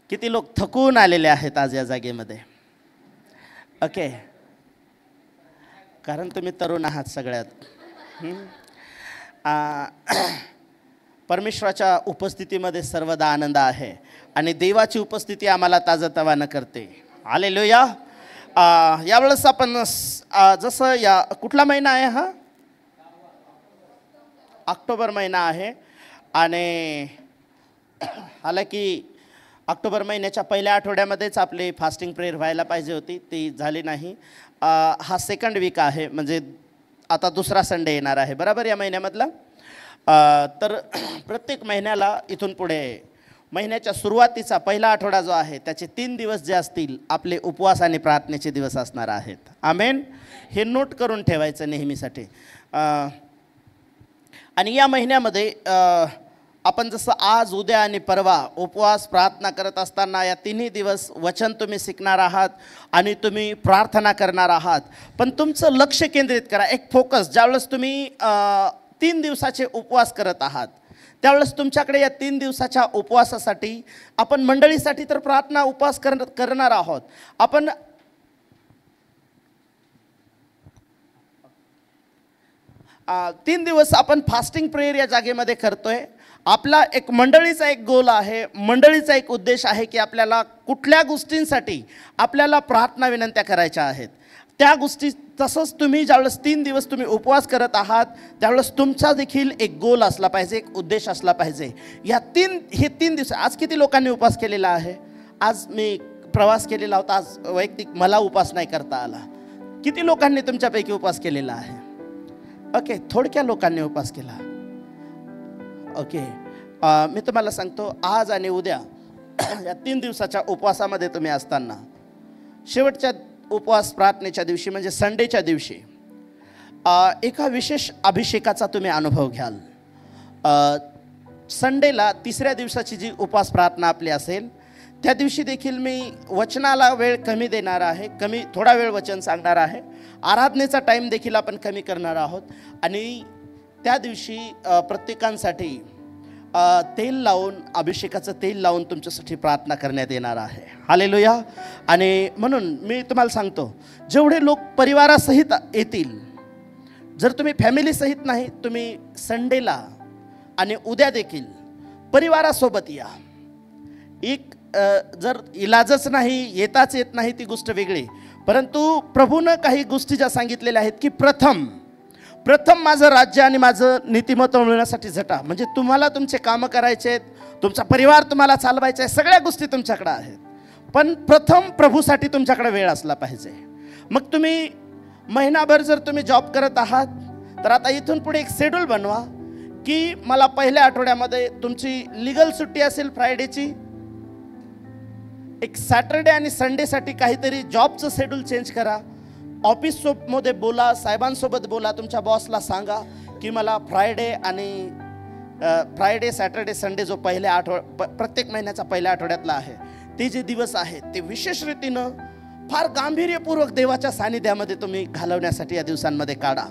किती लोक थकून आलेले आहेत आज या जागेमध्ये? ओके, कारण तुम्ही तरुण आहात सगळ्यात. परमेश्वराच्या उपस्थितीमध्ये सर्वदा आनंद आहे आणि देवाची उपस्थिती आम्हाला ताजंतवानं करते. हालेलुया. यावेळेस आपण जसं या कुठला महिना आहे हा? ऑक्टोबर महिना आहे आणि हालाकी ऑक्टोबर महिन्याच्या पहिल्या आठवड्यामध्येच आपली फास्टिंग प्रेयर व्हायला पाहिजे होती, ती झाली नाही. हा सेकंड वीक आहे, म्हणजे आता दुसरा संडे येणार आहे बरोबर या महिन्यामधला. तर प्रत्येक महिन्याला इथून पुढे महिन्याच्या सुरुवातीचा पहिला आठवडा जो आहे त्याचे 3 दिवस जे असतील आपले उपवास आणि प्रार्थनेचे दिवस असणार आहेत. आमेन. हे नोट करून ठेवायचं नेहमीसाठी. आणि या महिन्यामध्ये आपण जसं आज, उद्या आणि परवा उपवास प्रार्थना करत असताना या 3ही दिवस वचन तुम्ही शिकणार आहात आणि तुम्ही प्रार्थना करणार आहात. पण तुमचं लक्ष केंद्रित करा, एक फोकस. ज्यावेळेस तुम्ही 3 दिवसाचे उपवास करत आहात त्यावेळेस तुमच्याकडे या 3 दिवसाच्या उपवासासाठी आपण मंडळीसाठी तर प्रार्थना उपवास करणार आहोत. आपण 3 दिवस आपण फास्टिंग प्रेयर या जागेमध्ये करतोय. आपला एक मंडळीचा एक गोल आहे, मंडळीचा एक उद्देश आहे की आपल्याला कुठल्या गोष्टींसाठी आपल्याला प्रार्थना विनंत्या करायच्या आहेत त्या गोष्टी. तसंच तुम्ही ज्यावेळेस 3 दिवस तुम्ही उपवास करत आहात त्यावेळेस तुमचा देखील एक गोल असला पाहिजे, एक उद्देश असला पाहिजे. हे 3 दिवस आज किती लोकांनी उपवास केलेला आहे? आज मी प्रवास केलेला होता, आज वैयक्तिक मला उपवास नाही करता आला. किती लोकांनी तुमच्यापैकी उपवास केलेला आहे? ओके, थोडक्या लोकांनी उपवास केला. ओके, मी तुम्हाला सांगतो आज आणि उद्या या 3 दिवसाच्या उपवासामध्ये तुम्ही असताना शेवटच्या उपवास प्रार्थनेच्या दिवशी म्हणजे संडेच्या दिवशी एका विशेष अभिषेकाचा तुम्ही अनुभव घ्याल. संडेला 3ऱ्या दिवसाची जी उपवास प्रार्थना आपली असेल त्या दिवशी देखील मी वचनाला वेळ कमी देणार आहे, थोडा वेळ वचन सांगणार आहे. आराधनेचा टाईम देखील आपण कमी करणार आहोत आणि त्या दिवशी प्रत्येकांसाठी तेल लावून, अभिषेकाचं तेल लावून तुमच्यासाठी प्रार्थना करण्यात येणार आहे. हालेलुया. आणि म्हणून मी तुम्हाला सांगतो, जेवढे लोक परिवारासहित येतील, जर तुम्ही फॅमिलीसहित नाही, तुम्ही संडेला आणि उद्या देखील परिवारासोबत या. जर इलाजच नाही, येताच येत नाही ती गोष्ट वेगळी, परंतु प्रभूनं काही गोष्टी ज्या सांगितलेल्या आहेत की प्रथम माझं राज्य आणि माझं नीतिमत्व मिळवण्यासाठी झटा. म्हणजे तुम्हाला तुमचे कामं करायचे आहेत, तुमचा परिवार तुम्हाला चालवायचा आहे, सगळ्या गोष्टी तुमच्याकडे आहेत, पण प्रथम प्रभूसाठी तुमच्याकडे वेळ असला पाहिजे. मग तुम्ही महिनाभर जर तुम्ही जॉब करत आहात तर आता इथून पुढे एक शेड्यूल बनवा की मला पहिल्या आठवड्यामध्ये तुमची लीगल सुट्टी असेल फ्रायडेची, एक सॅटर्डे आणि संडेसाठी काहीतरी जॉबचं शेड्यूल चेंज करा. ऑफिसमध्ये बोला, साहेबांसोबत बोला, तुमच्या बॉसला सांगा की मला फ्रायडे, सॅटर्डे, संडे जो पहिल्या प्रत्येक महिन्याचा पहिल्या आठवड्यातला आहे ते जे दिवस आहेत ते विशेष रीतीनं फार गांभीर्यपूर्वक देवाच्या सानिध्यामध्ये तुम्ही घालवण्यासाठी या दिवसांमध्ये काढा.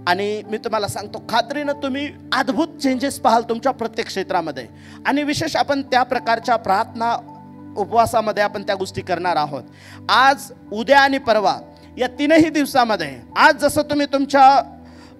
आणि मी तुम्हाला सांगतो, खात्रीनं तुम्ही अद्भुत चेंजेस पाहाल तुमच्या प्रत्येक क्षेत्रामध्ये. आणि विशेष आपण त्या प्रकारच्या प्रार्थना उपवासामध्ये आपण त्या गोष्टी करणार आहोत. आज, उद्या आणि परवा या 3ही दिवसामध्ये, आज जसं तुम्ही तुमच्या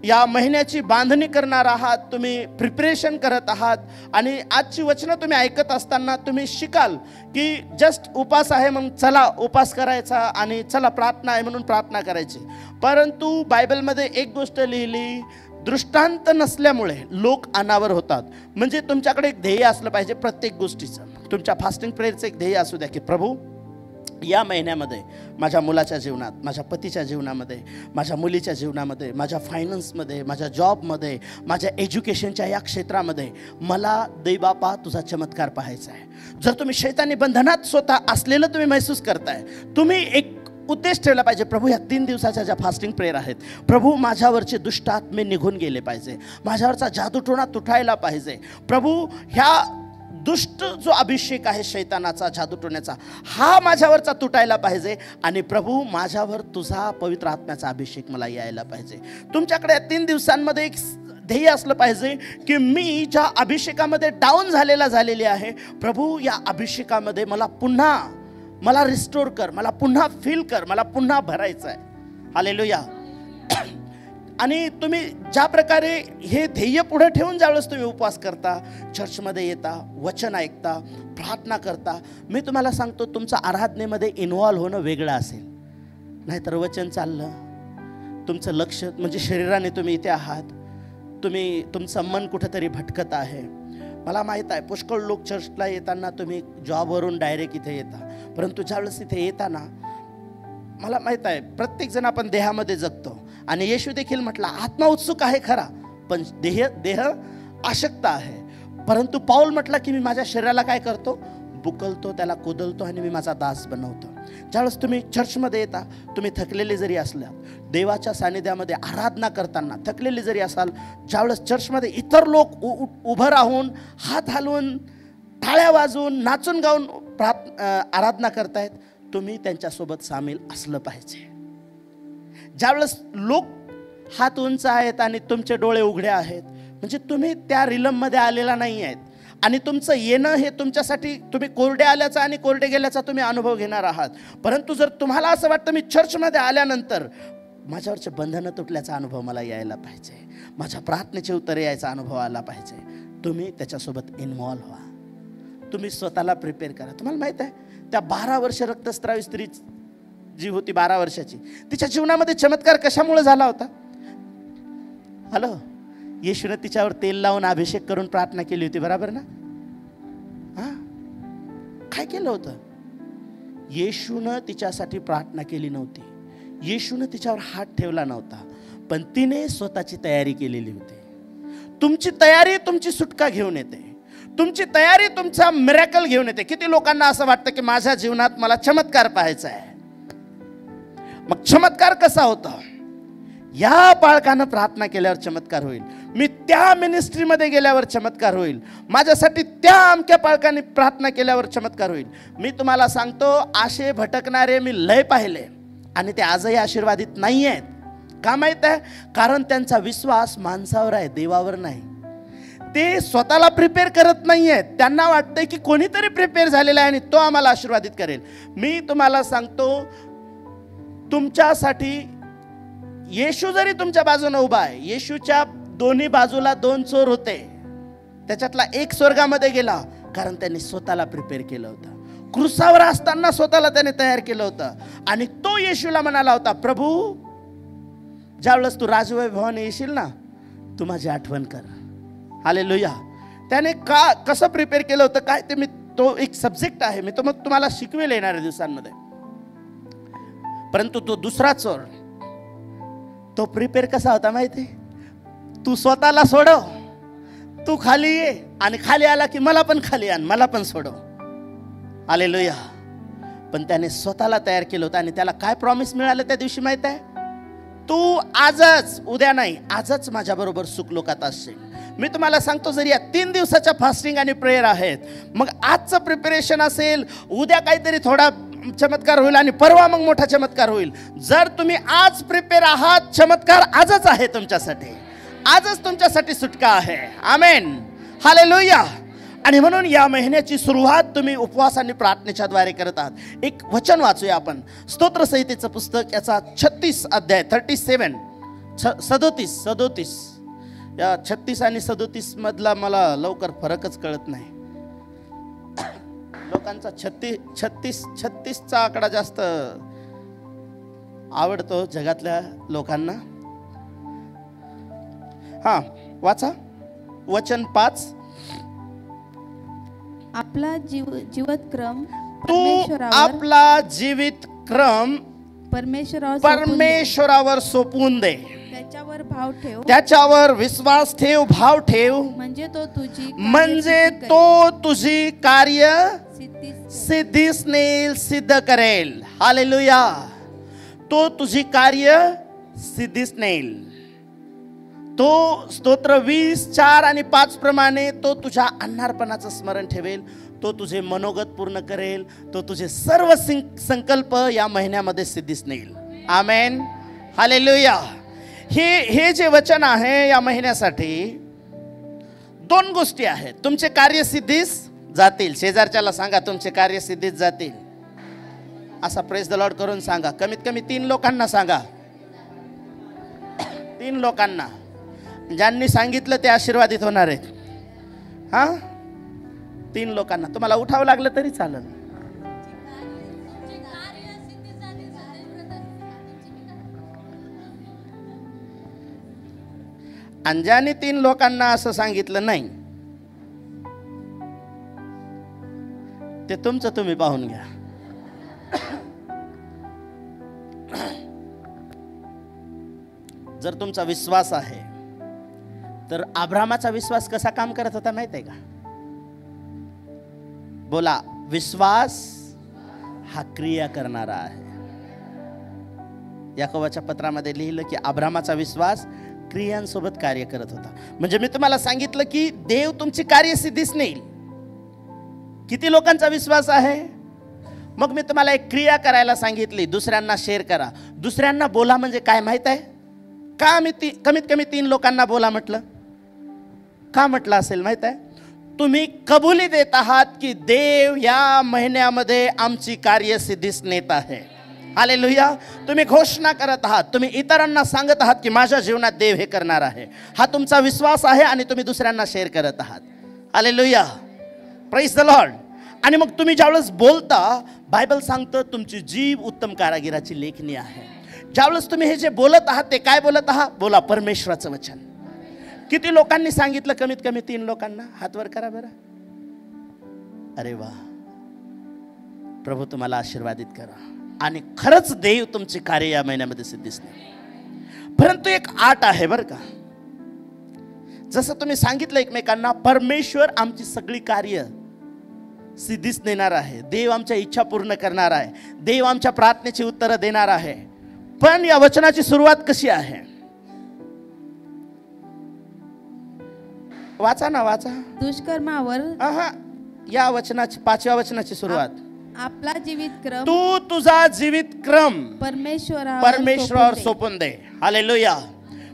या महिन्याची बांधणी करणार आहात, तुम्ही प्रिपरेशन करत आहात आणि आजची वचनं तुम्ही ऐकत असताना तुम्ही शिकाल की जस्ट उपास आहे मग चला उपास करायचा आणि चला प्रार्थना आहे म्हणून प्रार्थना करायची. परंतु बायबलमध्ये एक गोष्ट लिहिली, दृष्टांत नसल्यामुळे लोक अनावर होतात. म्हणजे तुमच्याकडे एक ध्येय असलं पाहिजे प्रत्येक गोष्टीचं. तुमच्या फास्टिंग प्रेयरचं एक ध्येय असू द्या की प्रभू या महिन्यामध्ये माझ्या मुलाच्या जीवनात, माझ्या पतीच्या जीवनामध्ये, माझ्या मुलीच्या जीवनामध्ये, माझ्या फायनान्समध्ये, माझ्या जॉबमध्ये, माझ्या एज्युकेशनच्या या क्षेत्रामध्ये मला दैबापा तुझा चमत्कार पाहायचा आहे. जर तुम्ही शैतानी बंधनात स्वतः असलेलं तुम्ही महसूस करताय, तुम्ही एक उद्देश ठेवला पाहिजे, प्रभू या 3 दिवसाच्या ज्या फास्टिंग प्रेयर आहेत, प्रभू माझ्यावरचे दुष्ट आत्मे निघून गेले पाहिजे, माझ्यावरचा जादूटोणा तुटायला पाहिजे. प्रभू ह्या दुष्ट जो अभिषेक आहे शैतानाचा, जादूटोण्याचा, हा माझ्यावरचा तुटायला पाहिजे आणि प्रभू माझ्यावर तुझा पवित्र आत्म्याचा अभिषेक मला यायला पाहिजे. तुमच्याकडे 3 दिवसांमध्ये एक ध्येय असलं पाहिजे की मी ज्या अभिषेकामध्ये डाऊन झालेली आहे, प्रभू या अभिषेकामध्ये मला रिस्टोर कर, मला पुन्हा फील कर, मला पुन्हा भरायचं आहे. हालेलुया. आणि तुम्ही ज्या प्रकारे हे ध्येय पुढे ठेवून ज्यावेळेस तुम्ही उपवास करता, चर्चमध्ये येता, वचन ऐकता, प्रार्थना करता, मी तुम्हाला सांगतो तुमचं आराधनेमध्ये इन्व्हॉल्व होणं वेगळं असेल. नाहीतर वचन चाललं, तुमचं लक्ष म्हणजे शरीराने तुम्ही इथे आहात, तुमचं मन कुठेतरी भटकत आहे. मला माहीत आहे पुष्कळ लोक चर्चला येताना तुम्ही जॉबवरून डायरेक्ट इथे येता, परंतु ज्यावेळेस इथे येताना मला माहीत आहे प्रत्येकजण आपण देहामध्ये जगतो. आणि येशू देखील म्हटला आत्मा उत्सुक आहे खरा, पण देह अशक्त आहे. परंतु पाऊल म्हटला की मी माझ्या शरीराला काय करतो, बुकलतो, त्याला कुदलतो आणि मी माझा दास बनवतो. ज्यावेळेस तुम्ही चर्चमध्ये येता, तुम्ही थकलेले जरी असल्या, देवाच्या सानिध्यामध्ये आराधना करताना थकलेले जरी असाल, ज्यावेळेस चर्चमध्ये इतर लोक उभं राहून, हात हलवून, टाळ्या वाजवून, नाचून गाऊन आराधना करतायत, तुम्ही त्यांच्यासोबत सामील असलं पाहिजे. ज्यावेळेस लोक हात उंच आहेत आणि तुमचे डोळे उघडे आहेत, म्हणजे तुम्ही त्या रिलममध्ये आलेला नाही आहेत. आणि तुमचं येणं हे तुमच्यासाठी तुम्ही कोरडे आल्याचा आणि कोरडे गेल्याचा तुम्ही अनुभव घेणार आहात. परंतु जर तुम्हाला असं वाटतं मी चर्चमध्ये आल्यानंतर माझ्यावरचे बंधनं तुटल्याचा अनुभव मला यायला पाहिजे, माझ्या प्रार्थनेचे उत्तरे यायचा अनुभव आला पाहिजे, तुम्ही त्याच्यासोबत इन्व्हॉल्व व्हा. तुम्ही स्वतःला प्रिपेअर करा. तुम्हाला माहीत आहे त्या 12 वर्ष रक्तस्रावी स्त्री जी होती 12 वर्षाची, तिच्या जीवनामध्ये चमत्कार कशामुळे झाला होता? हॅलो, येशूने तिच्यावर तेल लावून अभिषेक करून प्रार्थना केली होती, बरोबर ना? काय केलं होतं? येशूनं तिच्यासाठी प्रार्थना केली नव्हती, येशूनं तिच्यावर हात ठेवला नव्हता, पण तिने स्वतःची तयारी केलेली होती. तुमची तयारी तुमची सुटका घेऊन येते, तुमची तयारी तुमचा मिरॅकल घेऊन येते. किती लोकांना असं वाटतं की माझ्या जीवनात मला चमत्कार पाहायचा आहे. मग चमत्कार कसा होता? या बाळकानं प्रार्थना केल्यावर चमत्कार होईल, मी त्या मिनिस्ट्रीमध्ये गेल्यावर चमत्कार होईल, माझ्यासाठी त्या अमक्या बाळकाने प्रार्थना केल्यावर चमत्कार होईल. मी तुम्हाला सांगतो आशे भटकणारे मी लय पाहिले आणि ते आजही आशीर्वादित नाही आहेत. का माहित आहे? कारण त्यांचा विश्वास माणसावर आहे, देवावर नाही. ते स्वतःला प्रिपेअर करत नाही आहेत. त्यांना वाटतंय की कोणीतरी प्रिपेअर झालेला आहे आणि तो आम्हाला आशीर्वादित करेल. मी तुम्हाला सांगतो तुमच्यासाठी येशू जरी तुमच्या बाजूने उभा आहे, येशूच्या दोन्ही बाजूला 2 चोर होते, त्याच्यातला एक स्वर्गामध्ये गेला कारण त्यांनी स्वतःला प्रिपेअर केलं होतं. क्रूसावर असताना स्वतःला त्याने तयार केलं होतं. आणि तो येशूला म्हणाला होता, प्रभू ज्यावेळेस तू राजवैभवाने येशील ना, तू माझी आठवण कर. हालेलुया. त्याने कसं प्रिपेअर केलं होतं काय ते तो एक सब्जेक्ट आहे, मी तो मग तुम्हाला शिकवेल येणाऱ्या दिवसांमध्ये. परंतु तो दुसरा चोर, तो प्रिपेअर कसा होता माहिती? तू स्वतःला सोडव, तू खाली ये आणि खाली आला की मला पण खाली आण, मला पण सोडव. हालेलुया. पण त्याने स्वतःला तयार केलं होतं. आणि त्याला काय प्रॉमिस मिळालं त्या दिवशी माहित आहे? तू आजच, उद्या नाही, आजच माझ्याबरोबर सुखलोकात असशील. मी तुम्हाला सांगतो जरी या 3 दिवसाच्या फास्टिंग आणि प्रेयर आहेत, मग आजचं प्रिपरेशन असेल, उद्या काहीतरी थोडा चमत्कार होईल आणि परवा मग मोठा चमत्कार होईल. जर तुम्ही आज प्रिपेअर आहात, चमत्कार आजच आहे तुमच्यासाठी, आजच तुमच्यासाठी सुटका आहे. आमेन. हालेलुया. आणि म्हणून या महिन्याची सुरुवात तुम्ही उपवास आणि प्रार्थनेच्या द्वारे करत आहात. एक वचन वाचूया आपण, स्तोत्र संहितेचं पुस्तक याचा 36 अध्याय 37 या 36 आणि 37 मधला मला लवकर फरकच कळत नाही. लोकांचा 36चा आकडा जास्त आवडतो जगातल्या लोकांना. वाचा वचन 5. आपला जीवतक्रम आपला जीवित क्रम परमेश्वरावर सोपवून दे. त्याच्यावर विश्वास ठेव, भाव ठेव, म्हणजे तो तुझी कार्य सिद्धीस नेईल, सिद्ध करेल. हालेलुया. तो तुझी कार्य सिद्धीस नेईल. तो स्तोत्र 20, 4 आणि 5 प्रमाणे तो तुझ्या अन्नार्पणाचं स्मरण ठेवेल, तो तुझे मनोगत पूर्ण करेल, तो तुझे सर्व संकल्प या महिन्यामध्ये सिद्धीस नेईल. आमेन. हालेलुया. हे जे वचन आहे या महिन्यासाठी, दोन गोष्टी आहेत. तुमचे कार्य सिद्धीस जातील. शेजारच्याला सांगा तुमचे कार्य सिद्धीस जातील. असा प्रेज द लॉर्ड करून सांगा. कमीत कमी 3 लोकांना सांगा. 3 लोकांना. ज्यांनी सांगितलं ते आशीर्वादित होणार आहेत. हा, 3 लोकांना. तुम्हाला उठावं लागलं तरी चालेल. आणि ज्यांनी 3 लोकांना असं सांगितलं नाही, ते तुमचं तुम्ही पाहून घ्या. जर तुमचा विश्वास आहे तर अब्रामाचा विश्वास कसा काम करत होता माहित आहे का? बोला, विश्वास हा क्रिया करणारा आहे. याकोबाच्या पत्रामध्ये लिहिलं की अब्रामाचा विश्वास क्रियांसोबत कार्य करत होता. म्हणजे मी तुम्हाला सांगितलं की देव तुमची कार्यसिद्धीच नेईल. किती लोकांचा विश्वास आहे? मग मी तुम्हाला एक क्रिया करायला सांगितली. दुसऱ्यांना शेअर करा. दुसऱ्यांना बोला म्हणजे काय माहित आहे का? मी कमीत कमी 3 लोकांना बोला म्हटलं. का म्हटलं असेल माहित आहे? तुम्ही कबुली देत आहात की देव या महिन्यामध्ये आमची कार्यसिद्धीस नेत आहे. हालेलुया. तुम्ही घोषणा करत आहात. तुम्ही इतरांना सांगत आहात की माझ्या जीवनात देव हे करणार आहे. हा तुमचा विश्वास आहे आणि तुम्ही दुसऱ्यांना शेअर करत आहात. हालेलुया. Praise the Lord. आणि मग तुम्ही ज्यावेळेस बोलता, बायबल सांगतं तुमची जीभ उत्तम कारागिराची लेखणी आहे. ज्यावेळेस तुम्ही हे जे बोलत आहात ते काय बोलत आहात? बोला, परमेश्वराचं वचन. किती लोकांनी सांगितलं? कमीत कमी 3 लोकांना. हात वर करा बरं. अरे वा, प्रभू तुम्हाला आशीर्वादित करा. आणि खरंच देव तुमचे कार्य या महिन्यामध्ये सिद्धीस नेईल. परंतु एक आट आहे बरं का. जसं तुम्ही सांगितलं एकमेकांना, परमेश्वर आमची सगळी कार्य सिद्धीस नेणार आहे. देव आमच्या इच्छा पूर्ण करणार आहे. देव आमच्या प्रार्थनेची उत्तरं देणार आहे. पण या वचनाची सुरुवात कशी आहे? वाचा ना, वाचा. दुष्कर्मावर या वचनाची 5व्या वचनाची सुरुवात. आपला जीवित क्रम तू तुझा जीवित क्रम परमेश्वरावर सोपून दे. हालेलुया.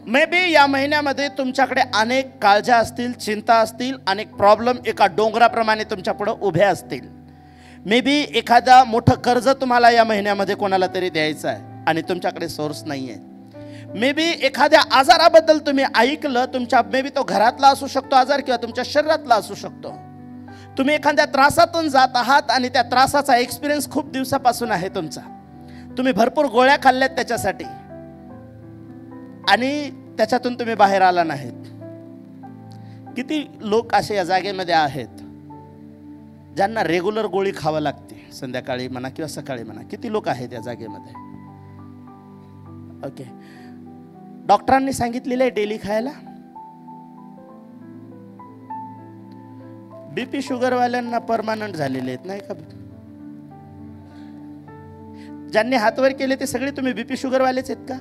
मे बी या महिन्यामध्ये तुमच्याकडे अनेक काळजा असतील, चिंता असतील, अनेक प्रॉब्लेम एका डोंगराप्रमाणे तुमच्या पुढे उभे असतील. मे बी एखादा मोठं कर्ज तुम्हाला या महिन्यामध्ये कोणाला तरी द्यायचं आहे आणि तुमच्याकडे सोर्स नाही आहे. मे बी एखाद्या आजाराबद्दल तुम्ही ऐकलं. तुमच्या मे बी तो घरातला असू शकतो आजार, किंवा तुमच्या शरीरातला असू शकतो. तुम्ही एखाद्या त्रासातून जात आहात आणि त्या त्रासाचा एक्सपिरियन्स खूप दिवसापासून आहे तुमचा. तुम्ही भरपूर गोळ्या खाल्ल्यात त्याच्यासाठी आणि त्याच्यातून तुम्ही बाहेर आला नाहीत. किती लोक असे या जागेमध्ये आहेत ज्यांना रेग्युलर गोळी खावं लागते, संध्याकाळी म्हणा किंवा सकाळी म्हणा. किती लोक आहेत या जागेमध्ये? ओके. डॉक्टरांनी सांगितलेलं आहे डेली खायला. बीपी शुगरवाल्यांना परमानंट झालेले आहेत नाही का? ज्यांनी हातवर केले ते सगळे तुम्ही बीपी शुगरवालेच आहेत का?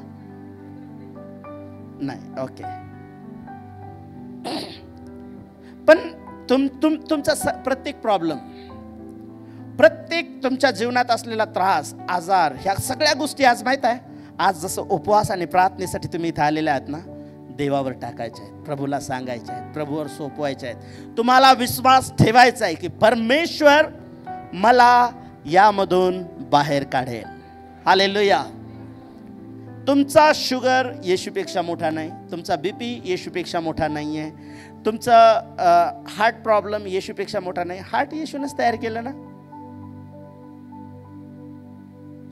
नाही. ओके. पण तुमचा प्रत्येक प्रॉब्लेम, प्रत्येक तुमच्या जीवनात असलेला त्रास, आजार, ह्या सगळ्या गोष्टी आज माहित आहे, आज जसं उपवास आणि प्रार्थनेसाठी तुम्ही इथे आलेले आहात ना, देवावर टाकायचे आहेत, प्रभूला सांगायचे आहेत, प्रभूवर सोपवायचे आहेत. तुम्हाला विश्वास ठेवायचा आहे की परमेश्वर मला यामधून बाहेर काढेल. हालेलुया. तुमचा शुगर येशूपेक्षा मोठा नाही. तुमचा बीपी येशूपेक्षा मोठा नाही आहे. तुमचा हार्ट प्रॉब्लेम येशूपेक्षा मोठा नाही. हार्ट येशूनच तयार केलं ना.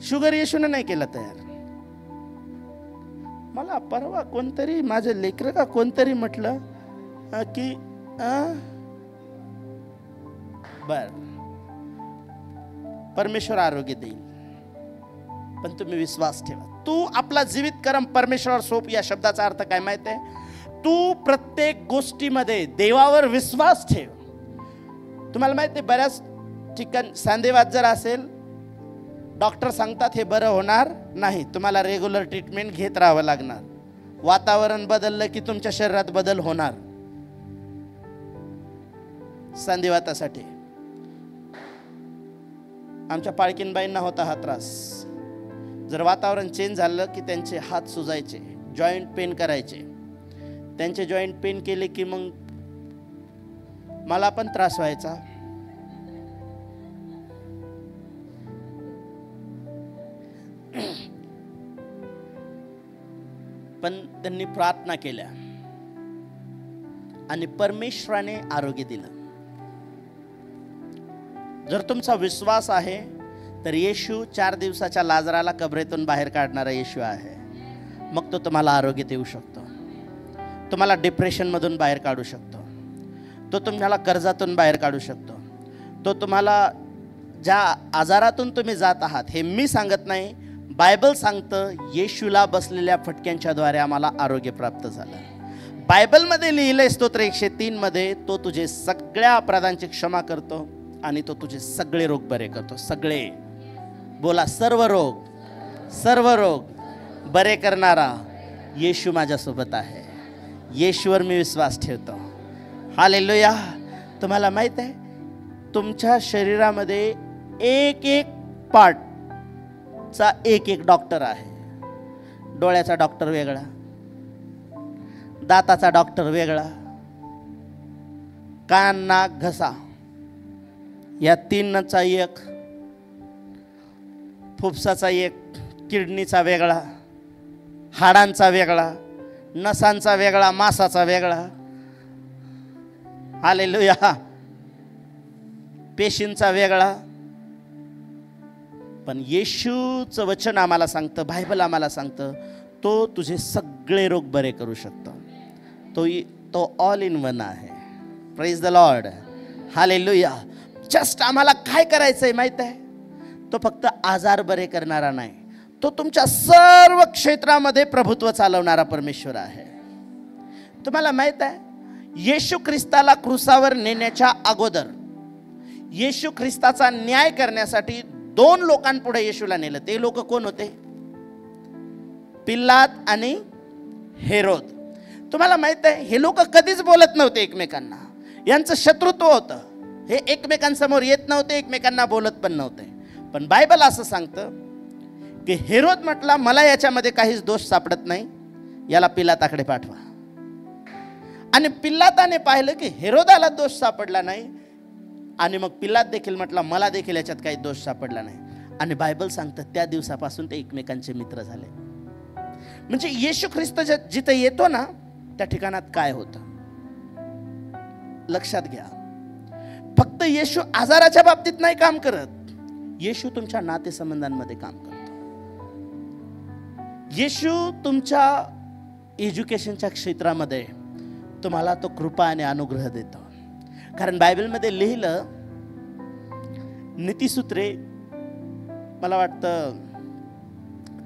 शुगर येशूने नाही केलं तयार. मला परवा कोणतरी, माझे लेकर का कोणतरी म्हटलं की बर परमेश्वर आरोग्य देईल, पण तुम्ही विश्वास ठेवा. तू आपला जीवित कर्म परमेश्वरावर सोप. या शब्दाचा अर्थ काय माहित आहे? तू प्रत्येक गोष्टीमध्ये देवावर विश्वास ठेव. तुम्हाला माहिती आहे, बऱ्याच ठिकाणी सांधेवात जर असेल, डॉक्टर सांगतात हे बरं होणार नाही, तुम्हाला रेग्युलर ट्रीटमेंट घेत राहावं लागणार. वातावरण बदललं की तुमच्या शरीरात बदल होणार. सांधेवातासाठी आमच्या पाळकीनबाईंना होता हा त्रास. जर वातावरण चेंज झालं की त्यांचे हात सुजायचे, जॉईंट पेन करायचे. त्यांचे जॉईंट पेन केले की मग मला पण त्रास व्हायचा. पण त्यांनी प्रार्थना केल्या आणि परमेश्वराने आरोग्य दिलं. जर तुमचा विश्वास आहे तर येशू 4 दिवसाच्या लाजराला कबरेतून बाहेर काढणारा येशू आहे. मग तो तुम्हाला आरोग्य देऊ शकतो, तुम्हाला डिप्रेशनमधून बाहेर काढू शकतो, तो तुम्हाला कर्जातून बाहेर काढू शकतो, तो तुम्हाला ज्या आजारातून तुम्ही जात आहात हे मी सांगत नाही, बायबल सांगतं. येशूला बसलेल्या फटक्यांच्याद्वारे आम्हाला आरोग्य प्राप्त झालं. बायबलमध्ये लिहिलंय स्तोत्र 103 मध्ये, तो तुझे सगळ्या अपराधांची क्षमा करतो आणि तो तुझे सगळे रोग बरे करतो. सगळे बोला, सर्व रोग बरे करणारा येशू माझ्यासोबत आहे. येशूवर मी विश्वास ठेवतो. हालेलुया. तुम्हाला माहित आहे तुमच्या शरीरामध्ये एक पार्टचा एक डॉक्टर आहे. डोळ्याचा डॉक्टर वेगळा, दाताचा डॉक्टर वेगळा, कान नाक घसा या 3चा एक, फुफ्साचा एक, किडनीचा वेगळा, हाडांचा वेगळा, नसांचा वेगळा, मांसाचा वेगळा. हालेलुया. पेशींचा वेगळा. पण येशूचं वचन आम्हाला सांगतं, बायबल आम्हाला सांगतं, तो तुझे सगळे रोग बरे करू शकतो. तो ऑल इन वन आहे. Praise the Lord. Hallelujah. Just आम्हाला काय करायचंय माहित आहे, तो फक्त आजार बरे करणारा नाही, तो तुमच्या सर्व क्षेत्रामध्ये प्रभुत्व चालवणारा परमेश्वर आहे. तुम्हाला माहित आहे येशू ख्रिस्ताला क्रूसावर नेण्याच्या अगोदर येशू ख्रिस्ताचा न्याय करण्यासाठी 2 लोकांपुढे येशूला नेलं. ते लोक कोण होते? पिलात आणि हेरोद. तुम्हाला माहित आहे हे लोक कधीच बोलत नव्हते एकमेकांना. यांचं शत्रुत्व होतं. हे एकमेकांसमोर येत नव्हते, एकमेकांना बोलत पण नव्हते. पण बायबल असं सांगतं की हेरोद म्हटला, मला याच्यामध्ये काहीच दोष सापडत नाही, याला पिलाताकडे पाठवा. आणि पिलाताने पाहिलं की हेरोदाला दोष सापडला नाही, आणि मग पिलात देखील म्हटला, मला देखील याच्यात काही दोष सापडला नाही. आणि बायबल सांगतं त्या दिवसापासून ते एकमेकांचे मित्र झाले. म्हणजे येशू ख्रिस्त जिथे येतो ना त्या ठिकाणात काय होतं लक्षात घ्या. फक्त येशू आजाराच्या बाबतीत नाही काम करत, येशू तुमच्या नातेसंबंधांमध्ये काम करतो. येशू तुमच्या एज्युकेशनच्या क्षेत्रामध्ये तुम्हाला तो कृपा आणि अनुग्रह देतो. कारण बायबलमध्ये लिहिलं, नीतिसूत्रे मला वाटतं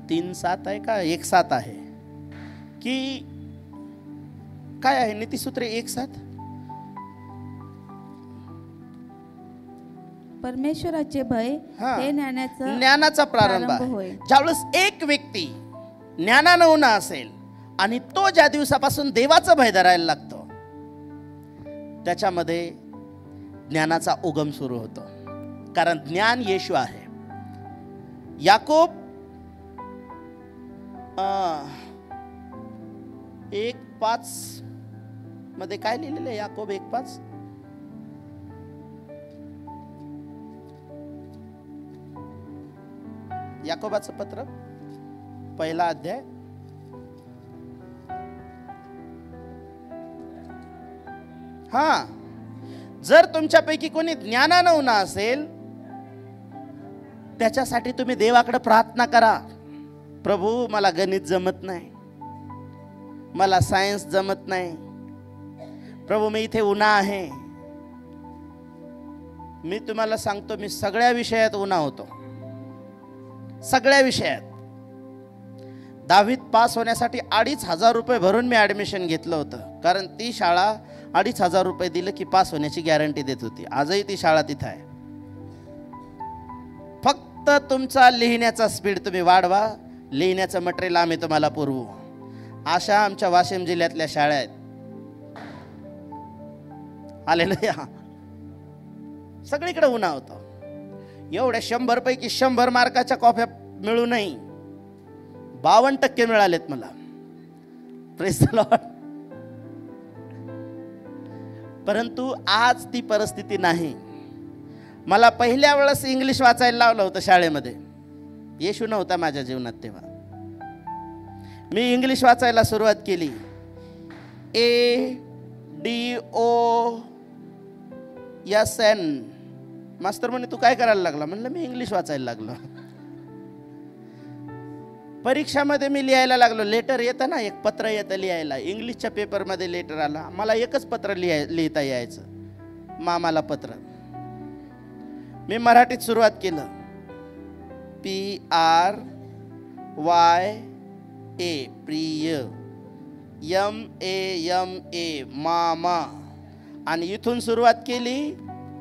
3:7 आहे का 1:7 आहे की काय आहे? नीतिसूत्रे 1:7. परमेश्वराचे भय हे ज्ञानाचा प्रारंभ आहे. ज्यावेळेस एक व्यक्ती ज्ञानानं उन्हा असेल आणि तो ज्या दिवसापासून देवाचं भय धरायला लागतो त्याच्यामध्ये ज्ञानाचा उगम सुरू होतो. कारण ज्ञान येशू आहे. याकोब 1:5 मध्ये काय लिहिलेलं आहे? याकोब 1:5 याकोबाचं पत्र 1 अध्याय जर तुमच्यापैकी कोणी ज्ञानानं उन्हा असेल त्याच्यासाठी तुम्ही देवाकडे प्रार्थना करा. प्रभू मला गणित जमत नाही, मला सायन्स जमत नाही, प्रभू मी इथे उन्हा आहे. मी तुम्हाला सांगतो मी सगळ्या विषयात उन्हा होतो, सगळ्या विषयात. 10वीत पास होण्यासाठी 2,500 रुपये भरून मी ॲडमिशन घेतलं होतं. कारण ती शाळा 2,500 रुपये दिलं की पास होण्याची गॅरंटी देत होती. आजही ती शाळा तिथं आहे. फक्त तुमचा लिहिण्याचा स्पीड तुम्ही वाढवा, लिहिण्याचं मटेरियल आम्ही तुम्हाला पुरवू. अशा आमच्या वाशिम जिल्ह्यातल्या शाळा आहेत. हालेलुया. सगळीकडे उन्हा होतं. एवढ्या 100 पैकी 100 मार्काच्या कॉप्या मिळू नाही, 52% मिळालेत मला. Praise the Lord. परंतु आज ती परिस्थिती नाही. मला पहिल्या वेळेस इंग्लिश वाचायला लावलं होतं शाळेमध्ये. येशू नव्हता माझ्या जीवनात तेव्हा. मी इंग्लिश वाचायला सुरुवात केली. ADOSN. मास्तर म्हणे तू काय करायला लागला? म्हणलं मी इंग्लिश वाचायला लागलो. परीक्षामध्ये मी लिहायला लागलो. लेटर येतं ना, एक पत्र येतं लिहायला. इंग्लिशच्या पेपरमध्ये लेटर आला. मला एकच पत्र लिहिता यायचं, मामाला पत्र. मी मराठीत सुरुवात केलं. PRYA प्रिय, MAMA मामा. आणि इथून सुरुवात केली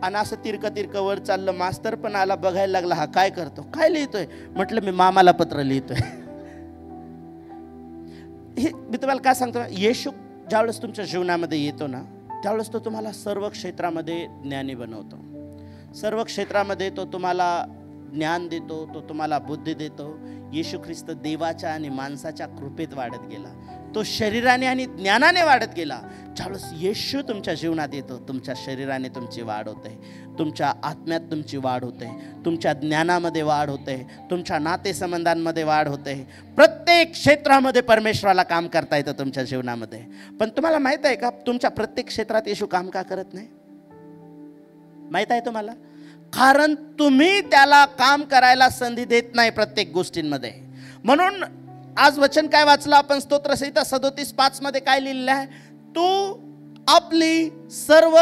आणि असं तिरकं वर चाललं. मास्तर पण आला, बघायला लागला हा काय करतो, काय लिहितोय. म्हटलं मी मामाला पत्र लिहितोय. हे मी तुम्हाला काय सांगतो, येशू ज्यावेळेस तुमच्या जीवनामध्ये येतो ना, त्यावेळेस तो तुम्हाला सर्व क्षेत्रामध्ये ज्ञानी बनवतो. सर्व क्षेत्रामध्ये तो तुम्हाला ज्ञान देतो, तो तुम्हाला बुद्धी देतो. येशू ख्रिस्त देवाच्या आणि माणसाच्या कृपेत वाढत गेला. तो शरीराने आणि ज्ञानाने वाढत गेला. ज्यावेळेस येशू तुमच्या जीवनात येतो, तुमच्या शरीराने तुमची वाढ होते, तुमच्या आत्म्यात तुमची वाढ होते, तुमच्या ज्ञानामध्ये वाढ होते, तुमच्या नातेसंबंधांमध्ये वाढ होते. प्रत्येक क्षेत्रामध्ये परमेश्वराला काम करता येतं तुमच्या जीवनामध्ये. पण तुम्हाला माहीत आहे का, तुमच्या प्रत्येक क्षेत्रात येशू काम का करत नाही? माहीत आहे तुम्हाला? कारण तुम्ही त्याला काम करायला संधी देत नाही प्रत्येक गोष्टींमध्ये. म्हणून आज वचन काय वाचलं आपण, स्तोत्रसंहिता 37:5 मध्ये काय लिहिलेलं आहे? तू आपली सर्व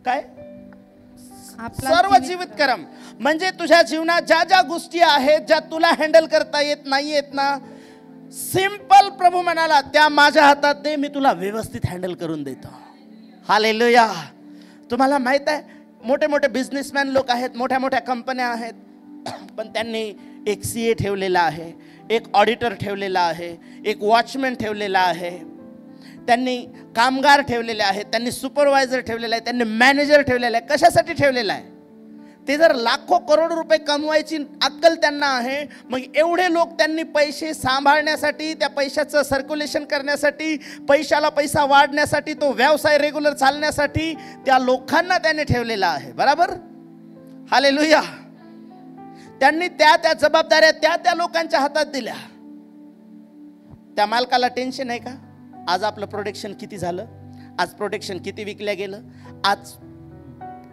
काय सर्व जीवित कर्म, म्हणजे तुझ्या जीवनात ज्या ज्या गोष्टी आहेत ज्या तुला हँडल करता येत नाहीयेत ना, सिंपल प्रभू म्हणाला त्या माझ्या हातात दे, मी तुला व्यवस्थित हँडल करून देतो. हालेलुया. तुम्हाला माहित आहे, मोठे मोठे बिझनेसमॅन लोक आहेत, मोठ्या मोठ्या कंपन्या आहेत, पण त्यांनी एक CA ठेवलेला आहे, एक ऑडिटर ठेवलेला आहे, एक वॉचमॅन ठेवलेला आहे, त्यांनी कामगार ठेवलेले आहेत, त्यांनी सुपरवायझर ठेवलेला आहे, त्यांनी मॅनेजर ठेवलेला आहे. कशासाठी ठेवलेला आहे? ते जर लाखो करोड रुपये कमवायची अक्कल त्यांना आहे, मग एवढे लोक त्यांनी पैसे सांभाळण्यासाठी, त्या पैशाचं सर्क्युलेशन करण्यासाठी, पैशाला पैसा वाढण्यासाठी, तो व्यवसाय रेग्युलर चालण्यासाठी त्या लोकांना त्यांनी ठेवलेला आहे. बरोबर? हालेलुया. त्यांनी त्या जबाबदाऱ्या त्या लोकांच्या हातात दिल्या. त्या मालकाला टेन्शन आहे का आज आपलं प्रोडक्शन किती झालं, आज प्रोडक्शन किती विकल्या गेलं, आज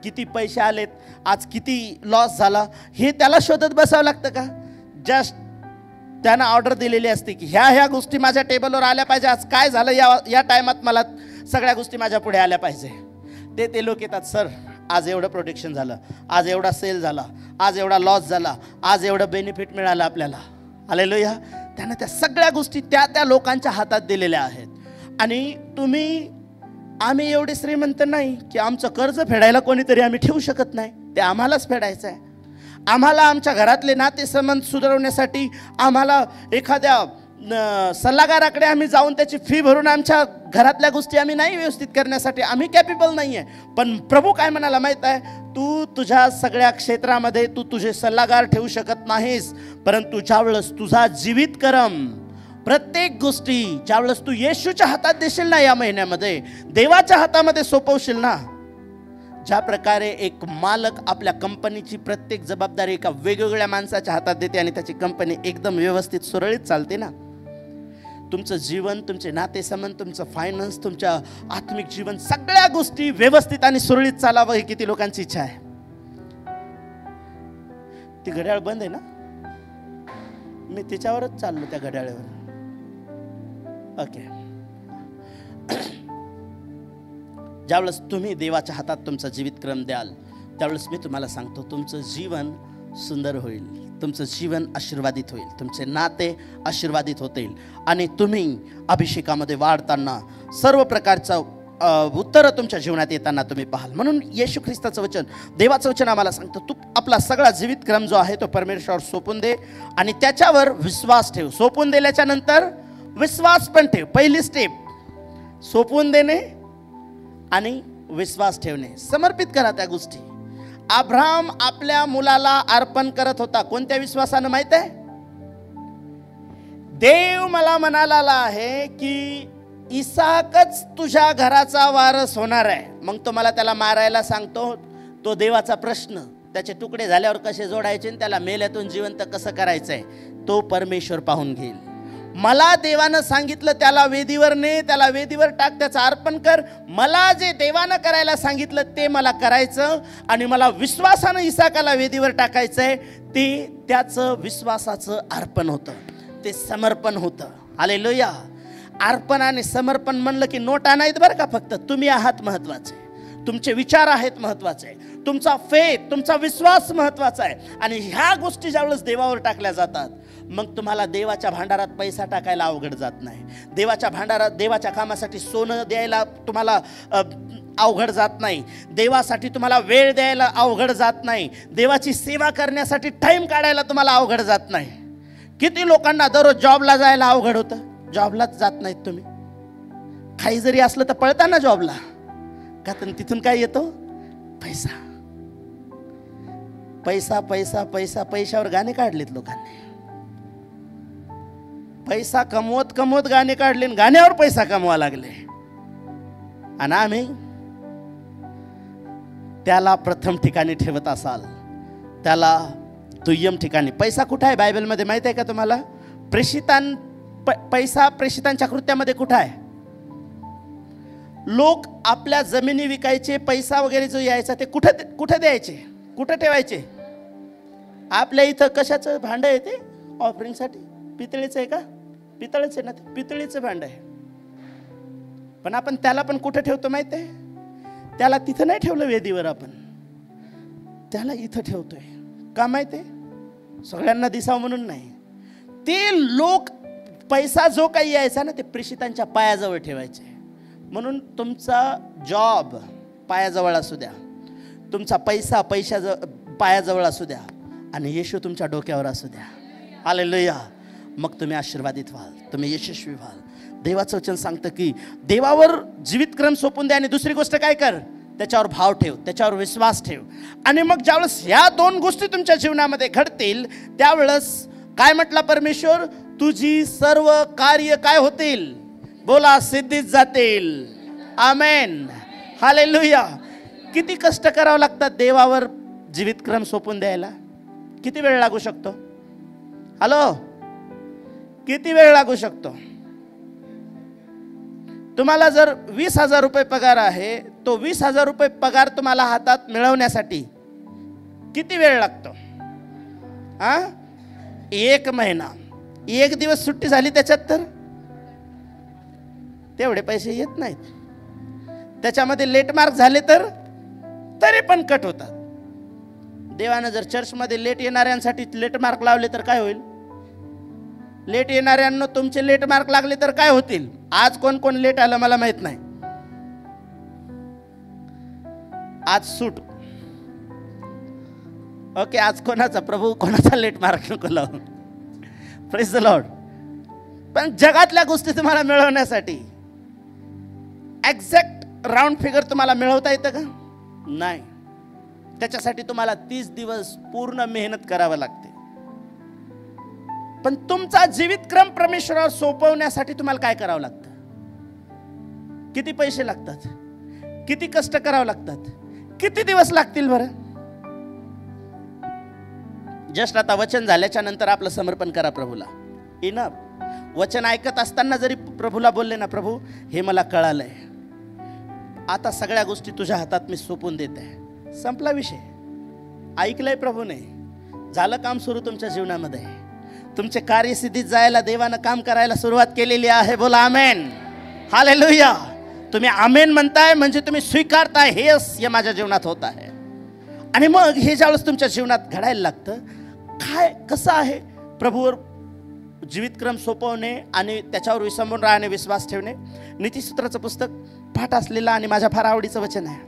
किती पैसे आलेत, आज किती लॉस झाला, हे त्याला शोधत बसावं लागतं का? जस्ट त्यानं ऑर्डर दिलेली असते की ह्या गोष्टी माझ्या टेबलवर आल्या पाहिजे, आज काय झालं या टायमात मला सगळ्या गोष्टी माझ्या पुढे आल्या पाहिजे. ते लोक येतात, सर आज एवढं प्रोडक्शन झालं, आज एवढा सेल झाला, आज एवढा लॉस झाला, आज एवढं बेनिफिट मिळालं आपल्याला. हालेलुया. त्यानं त्या सगळ्या गोष्टी त्या लोकांच्या हातात दिलेल्या आहेत. आणि आम्ही एवढे श्रीमंत नाही की आमचं कर्ज फेडायला कोणीतरी आम्ही ठेवू शकत नाही, ते आम्हालाच फेडायचं आहे. आम्हाला आमच्या घरातले नातेसंबंध सुधारवण्यासाठी आम्हाला एखाद्या सल्लागाराकडे आम्ही जाऊन त्याची फी भरून आमच्या घरातल्या गोष्टी आम्ही नाही व्यवस्थित करण्यासाठी आम्ही कॅपेबल नाही आहे. पण प्रभू काय म्हणाला माहीत आहे? तू तुझ्या सगळ्या क्षेत्रामध्ये तू तुझे सल्लागार ठेवू शकत नाहीस, परंतु ज्यावेळेस तुझा जीवित कर्म, प्रत्येक गोष्टी ज्यावेळेस तू येशूच्या हातात देशील ना, या महिन्यामध्ये देवाच्या हातामध्ये सोपवशील ना, ज्या प्रकारे एक मालक आपल्या कंपनीची प्रत्येक जबाबदारी एका वेगवेगळ्या माणसाच्या हातात देते आणि त्याची कंपनी एकदम व्यवस्थित सुरळीत चालते ना, तुमचं जीवन, तुमचे नातेसंबंध, तुमचं फायनान्स, तुमच्या आत्मिक जीवन, सगळ्या गोष्टी व्यवस्थित आणि सुरळीत चालावं ही किती लोकांची इच्छा आहे? ती घड्याळ बंद आहे ना, मी तिच्यावरच चाललो, त्या घड्याळावर. ओके. ज्यावेळेस तुम्ही देवाच्या हातात तुमचा जीवितक्रम द्याल, त्यावेळेस मी तुम्हाला सांगतो तुमचं जीवन सुंदर होईल, तुमचं जीवन आशीर्वादित होईल, तुमचे नाते आशीर्वादित होतील आणि तुम्ही अभिषेकामध्ये वाढताना सर्व प्रकारचं उत्तरं तुमच्या जीवनात येताना तुम्ही पाहाल. म्हणून येशू ख्रिस्ताचं वचन, देवाचं वचन आम्हाला सांगतं, तू आपला सगळा जीवितक्रम जो आहे तो परमेश्वरावर सोपून दे आणि त्याच्यावर विश्वास ठेव. सोपून दिल्याच्या नंतर विश्वास पण ठेव. पहिली स्टेप सोपून देणे आणि विश्वास ठेवणे. समर्पित करा त्या गोष्टी. अब्राहम आपल्या मुलाला अर्पण करत होता कोणत्या विश्वासानं माहित आहे? देव मला म्हणाला आहे की इसाकच तुझ्या घराचा वारस होणार आहे. मग तो मला त्याला मारायला सांगतो. तो देवाचा प्रश्न, त्याचे तुकडे झाल्यावर कसे जोडायचे आणि त्याला मेल्यातून जिवंत कसं करायचंय, तो परमेश्वर पाहून घेईल. मला देवानं सांगितलं त्याला वेदीवर ने, त्याला वेदीवर टाक, त्याचं अर्पण कर. मला जे देवानं करायला सांगितलं ते मला करायचं आणि मला विश्वासानं इसाकाला वेदीवर टाकायचंय. ते त्याचं विश्वासाचं अर्पण होतं, ते समर्पण होतं. हालेलुया. अर्पण आणि समर्पण म्हणलं की नोटा नाहीत बरं का. फक्त तुम्ही आहात महत्वाचे, तुमचे विचार आहेत महत्वाचे, तुमचा फेथ, तुमचा विश्वास महत्वाचा आहे. आणि ह्या गोष्टी ज्यावेळेस देवावर टाकल्या जातात, मग तुम्हाला देवाच्या भांडारात पैसा टाकायला अवघड जात नाही. देवाच्या भांडारात, देवाच्या कामासाठी सोनं द्यायला तुम्हाला अवघड जात नाही. देवासाठी तुम्हाला वेळ द्यायला अवघड जात नाही. देवाची सेवा करण्यासाठी टाइम काढायला तुम्हाला अवघड जात नाही. किती लोकांना दररोज जॉबला जायला अवघड होतं, जॉबलाच जात नाहीत तुम्ही. काही जरी असलं तर पळता ना जॉबला, का तर तिथून काय येतो? पैसा. पैसा पैसा पैसा. पैशावर गाणे काढलेत लोकांनी. पैसा कमवत कमवत गाणे काढले, गाण्यावर पैसा कमवा लागले. आणि आम्ही त्याला प्रथम ठिकाणी ठेवत असाल, त्याला दुय्यम ठिकाणी. पैसा कुठं आहे बायबलमध्ये माहिती आहे का तुम्हाला? पैसा प्रेषितांच्या कृत्यामध्ये कुठं आहे? लोक आपल्या जमिनी विकायचे, पैसा वगैरे जो यायचा ते कुठं द्यायचे, कुठं ठेवायचे? आपल्या इथं कशाचं भांड आहे ते ऑफरिंगसाठी? पितळेचं आहे का? पितळेचं आहे ना ते, पितळेचं भांड आहे. पण आपण त्याला पण कुठं ठेवतो माहिती आहे? त्याला तिथं नाही ठेवलं वेदीवर, आपण त्याला इथं ठेवतोय. का माहिती आहे? सगळ्यांना दिसावं म्हणून नाही. ते लोक पैसा जो काही यायचा ना ते प्रेषितांच्या पायाजवळ ठेवायचे. म्हणून तुमचा जॉब पायाजवळ असू द्या, तुमचा पैसा पायाजवळ असू द्या, आणि येशू तुमच्या डोक्यावर असू द्या. हालेलुया. मग तुम्ही आशीर्वादित व्हाल, तुम्ही यशस्वी व्हाल. देवाचं वचन सांगतं की देवावर जीवितक्रम सोपून द्या आणि दुसरी गोष्ट काय कर? त्याच्यावर भाव ठेव, त्याच्यावर विश्वास ठेव. आणि मग ज्यावेळेस ह्या दोन गोष्टी तुमच्या जीवनामध्ये घडतील त्यावेळेस काय म्हटलं परमेश्वर? तुझी सर्व कार्य काय होतील? बोला, सिद्धीत जातील. आमेन. हालेलुया. किती कष्ट करावं लागतात देवावर जीवितक्रम सोपून द्यायला? किती वेळ लागू शकतो? हॅलो, किती वेळ लागू शकतो? तुम्हाला जर 20,000 रुपये पगार आहे, तो 20,000 रुपये पगार तुम्हाला हातात मिळवण्यासाठी किती वेळ लागतो? 1 महिना. 1 दिवस सुट्टी झाली त्याच्यात तर तेवढे पैसे येत नाहीत. त्याच्यामध्ये लेट मार्क झाले तर तरी पण कट होतात. देवानं जर चर्चमध्ये लेट येणाऱ्यांसाठी लेट मार्क लावले तर काय होईल? लेट येणाऱ्यांना तुमचे लेट मार्क लागले तर काय होतील? आज कोण कोण लेट आलं मला माहित नाही. आज सूट. ओके, आज कोणाचा प्रभू कोणाचा लेट मार्क नको लावू. Praise the Lord. पण जगातल्या गोष्टी तुम्हाला मिळवण्यासाठी एक्झॅक्ट राऊंड फिगर तुम्हाला मिळवता येतं का? नाही. त्याच्यासाठी तुम्हाला 30 दिवस पूर्ण मेहनत करावं लागते. पण तुमचा जीवितक्रम परमेश्वरावर सोपवण्यासाठी तुम्हाला काय करावं लागतं? किती पैसे लागतात? किती कष्ट करावं लागतात? किती दिवस लागतील बरं? जस्ट आता वचन झाल्याच्या नंतर आपलं समर्पण करा प्रभूला. इनफ. वचन ऐकत असताना जरी प्रभूला बोलले ना, प्रभू हे मला कळालंय, आता सगळ्या गोष्टी तुझ्या हातात मी सोपून देत आहे. संपला विषय. ऐकलंय प्रभूने, झालं काम सुरू तुमच्या जीवनामध्ये. तुमचे कार्यसिद्धीत जायला देवानं काम करायला सुरुवात केलेली आहे. बोला आमेन. हालेलुया. तुम्ही आमेन म्हणताय म्हणजे तुम्ही स्वीकारताय, हे माझ्या जीवनात होत आहे. आणि मग हे ज्यावेळेस तुमच्या जीवनात घडायला लागतं, काय कसं आहे प्रभूवर जीवितक्रम सोपवणे आणि त्याच्यावर विसंबून राहणे, विश्वास ठेवणे. नीतिसूत्राचं पुस्तक पाठ असलेलं आणि माझ्या फार आवडीचं वचन आहे.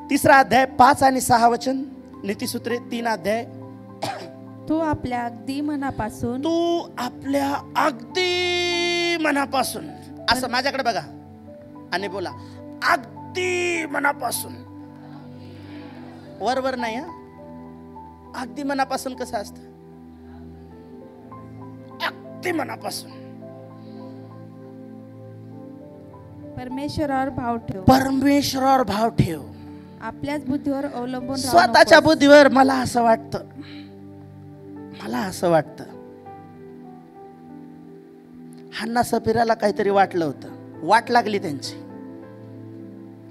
3 अध्याय 5 आणि 6 वचन. नीतिसूत्रे 3 अध्याय. तू आपल्या अगदी मनापासून, तू आपल्या अगदी मनापासून. असं माझ्याकडे बघा आणि बोला, अगदी मनापासून. वर नाही. अगदी मनापासून कसं असतं? अगदी मनापासून परमेश्वरावर भाव ठेव. परमेश्वरावर भाव ठेव. आपल्याच बुद्धीवर अवलंबून राहू स्वतःच्या नकोस. बुद्धीवर मला असं वाटतं, मला असं वाटतं. हन्ना सफीराला काहीतरी वाटलं होतं, वाट लागली त्यांची.